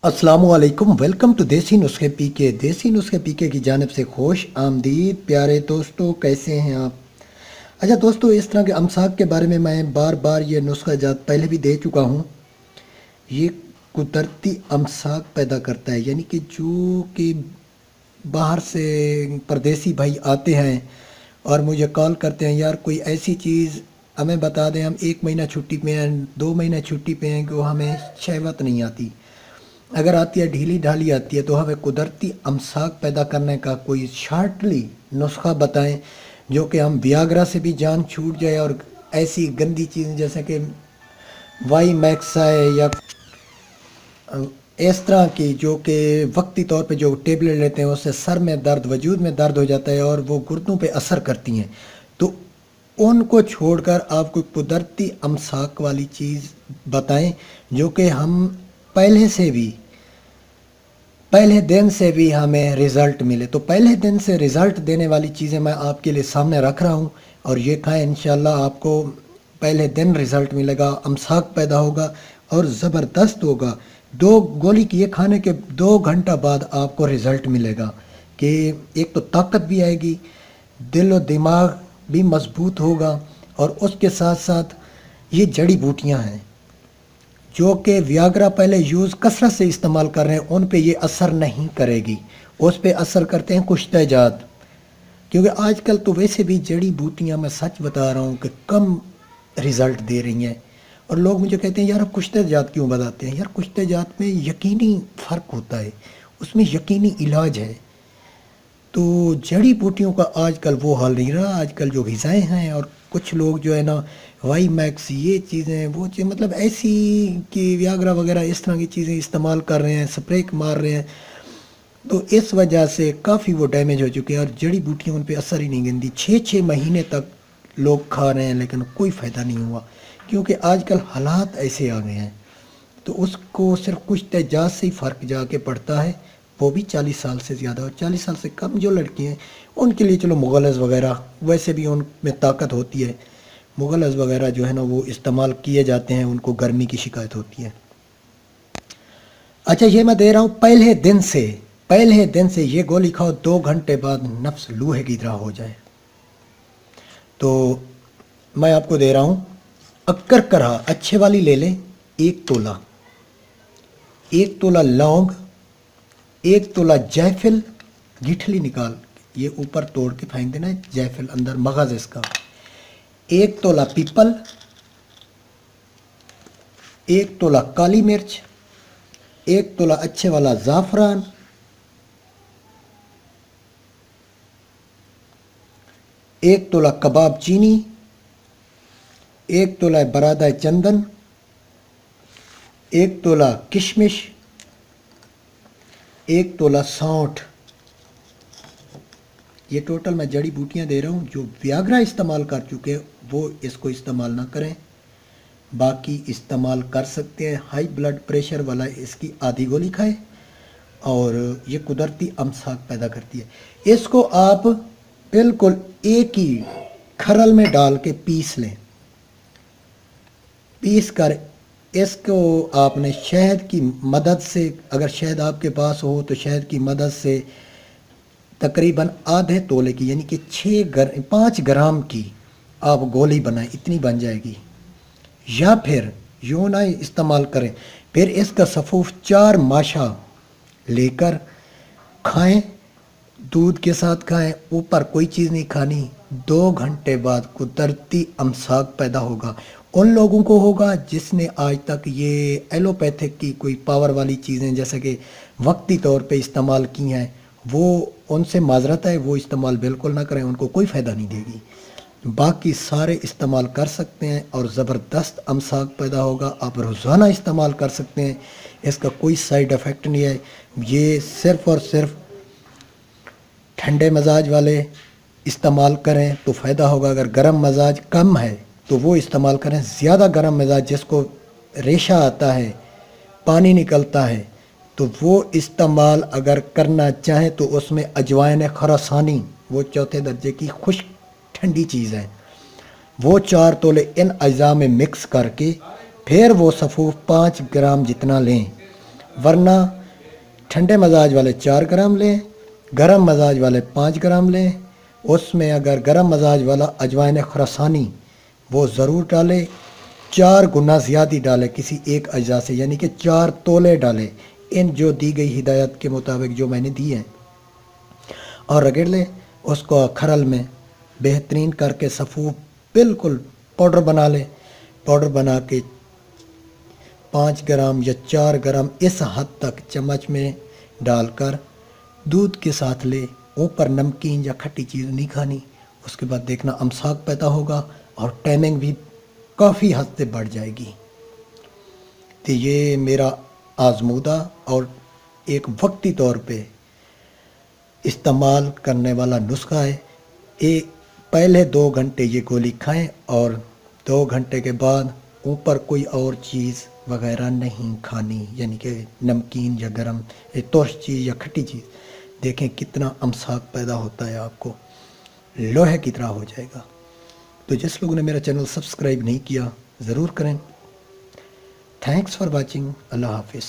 अस्सलामुअलैकुम, welcome to देसी नुस्खे पीके। देसी नुस्खे पीके की जानिब से खुश आमदीद। प्यारे दोस्तों, कैसे हैं आप? अच्छा दोस्तों, इस तरह के अमसाक के बारे में मैं बार बार ये नुस्खा जात पहले भी दे चुका हूँ। ये कुदरती अमसाक पैदा करता है, यानी कि जो कि बाहर से परदेसी भाई आते हैं और मुझे कॉल करते हैं, यार कोई ऐसी चीज़ हमें बता दें, हम 1 महीना छुट्टी पे हैं, 2 महीने छुट्टी पे हैं, कि वो हमें शहवत नहीं आती। अगर आती है ढीली ढाली आती है, तो हमें कुदरती अमसाक पैदा करने का कोई शार्टली नुस्खा बताएं, जो कि हम वियाग्रा से भी जान छूट जाए और ऐसी गंदी चीज़ जैसे कि वाई मैक्स है या इस तरह की, जो कि वक्ती तौर पे जो टेबलेट लेते हैं उससे सर में दर्द, वजूद में दर्द हो जाता है और वो गुर्दों पे असर करती हैं, तो उनको छोड़कर आप कोई कुदरती अमसाक वाली चीज़ बताएं, जो कि हम पहले दिन से भी हमें रिज़ल्ट मिले। तो पहले दिन से रिज़ल्ट देने वाली चीज़ें मैं आपके लिए सामने रख रहा हूँ, और ये खाएं, इंशाल्लाह आपको पहले दिन रिज़ल्ट मिलेगा, अमसाक पैदा होगा और ज़बरदस्त होगा। 2 गोली की ये खाने के 2 घंटा बाद आपको रिज़ल्ट मिलेगा कि एक तो ताकत भी आएगी, दिल और दिमाग भी मजबूत होगा, और उसके साथ साथ ये जड़ी बूटियाँ हैं जो कि वियाग्रा पहले यूज़ कसरत से इस्तेमाल कर रहे हैं, उन पे ये असर नहीं करेगी। उस पे असर करते हैं कुश्तजात, क्योंकि आजकल तो वैसे भी जड़ी बूटियाँ, मैं सच बता रहा हूँ, कि कम रिज़ल्ट दे रही हैं। और लोग मुझे कहते हैं, यार आप कुश्तजात क्यों बताते हैं? यार कुश्तजात में यकीनी फ़र्क होता है, उसमें यकीनी इलाज है। तो जड़ी बूटियों का आजकल वो हाल नहीं रहा। आजकल जो ग़िज़ाएँ हैं, और कुछ लोग जो है ना, वाई मैक्स, ये चीज़ें, वो चीज़, मतलब ऐसी कि वियाग्रा वगैरह इस तरह की चीज़ें इस्तेमाल कर रहे हैं, स्प्रे मार रहे हैं, तो इस वजह से काफ़ी वो डैमेज हो चुके हैं और जड़ी बूटियाँ उन पे असर ही नहीं गिनती। 6-6 महीने तक लोग खा रहे हैं, लेकिन कोई फ़ायदा नहीं हुआ, क्योंकि आजकल हालात ऐसे आ गए हैं। तो उसको सिर्फ कुछ तेजाब से ही फ़र्क जाके पड़ता है, वो भी 40 साल से ज़्यादा, और 40 साल से कम जो लड़की हैं उनके लिए चलो मुग़ल्लज़ वगैरह, वैसे भी उनमें ताकत होती है, मुग़ल्लज़ वगैरह जो है ना वो इस्तेमाल किए जाते हैं, उनको गर्मी की शिकायत होती है। अच्छा, ये मैं दे रहा हूँ पहले दिन से ये गोली खाओ, 2 घंटे बाद नफ्स लूहे की तरह हो जाए। तो मैं आपको दे रहा हूँ अक्कर करहा, अच्छे वाली ले लें, 1 तोला, 1 तोला लौंग, 1 तोला जायफल, गिठली निकाल, ये ऊपर तोड़ के फेंक देना है, जायफल अंदर मगज़ इसका, 1 तोला पीपल, 1 तोला काली मिर्च, 1 तोला अच्छे वाला ज़ाफ़रान, 1 तोला कबाब चीनी, 1 तोला बरादा चंदन, 1 तोला किशमिश, 1 तोला सौंठ। ये टोटल मैं जड़ी बूटियाँ दे रहा हूँ। जो वियाग्रा इस्तेमाल कर चुके हैं वो इसको इस्तेमाल ना करें, बाकी इस्तेमाल कर सकते हैं। हाई ब्लड प्रेशर वाला इसकी आधी गोली खाए, और ये कुदरती अमसाक पैदा करती है। इसको आप बिल्कुल एक ही खरल में डाल के पीस लें, पीस कर इसको आपने शहद की मदद से, अगर शहद आपके पास हो तो शहद की मदद से तकरीबन आधे तोले की, यानी कि 5 ग्राम की आप गोली बनाएं, इतनी बन जाएगी। या फिर यूँ ना इस्तेमाल करें, फिर इसका सफूफ 4 माशा लेकर खाएं, दूध के साथ खाएं, ऊपर कोई चीज़ नहीं खानी। 2 घंटे बाद कुदरती अमसाक पैदा होगा। उन लोगों को होगा जिसने आज तक ये एलोपैथिक की कोई पावर वाली चीज़ें जैसे कि वक्ती तौर पे इस्तेमाल की हैं, वो उनसे माजरत है, वो इस्तेमाल बिल्कुल ना करें, उनको कोई फ़ायदा नहीं देगी। बाकी सारे इस्तेमाल कर सकते हैं और ज़बरदस्त अमसाक पैदा होगा। आप रोज़ाना इस्तेमाल कर सकते हैं, इसका कोई साइड इफ़ेक्ट नहीं है। ये सिर्फ़ और सिर्फ ठंडे मजाज वाले इस्तेमाल करें तो फ़ायदा होगा। अगर गर्म मजाज कम है तो वो इस्तेमाल करें। ज़्यादा गर्म मजाज, जिसको रेशा आता है, पानी निकलता है, तो वो इस्तेमाल अगर करना चाहें तो उसमें अजवाइन खरासानी, वो 4थे दर्जे की खुश्क ठंडी चीज़ है, वो 4 तोले इन अज़ा में मिक्स करके फिर वो सफूफ 5 ग्राम जितना लें, वरना ठंडे मजाज वाले 4 ग्राम लें, गरम मजाज वाले 5 ग्राम लें। उसमें अगर गरम मजाज वाला अजवाइन खुरासानी वो ज़रूर डालें, 4 गुना ज़्यादा डालें किसी एक अज्जा से, यानी कि 4 तोले डालें इन जो दी गई हिदायत के मुताबिक जो मैंने दी है, और रगड़ लें। उसको खरल में बेहतरीन करके सफ़ूफ बिल्कुल पाउडर बना लें। पाउडर बना के 5 ग्राम या 4 ग्राम इस हद तक चम्मच में डालकर दूध के साथ ले। ऊपर नमकीन या खट्टी चीज़ नहीं खानी। उसके बाद देखना अमसाक पैदा होगा और टाइमिंग भी काफ़ी हद से बढ़ जाएगी। तो ये मेरा आजमूदा और एक वक्ती तौर पे इस्तेमाल करने वाला नुस्खा है। पहले 2 घंटे ये गोली खाएं और 2 घंटे के बाद ऊपर कोई और चीज़ वगैरह नहीं खानी, यानी कि नमकीन या गरम तुर्श चीज़ या खट्टी चीज़। देखें कितना अमसाक पैदा होता है, आपको लोहे की तरह हो जाएगा। तो जिस लोगों ने मेरा चैनल सब्सक्राइब नहीं किया ज़रूर करें। Thanks for watching. अल्लाह हाफिज़।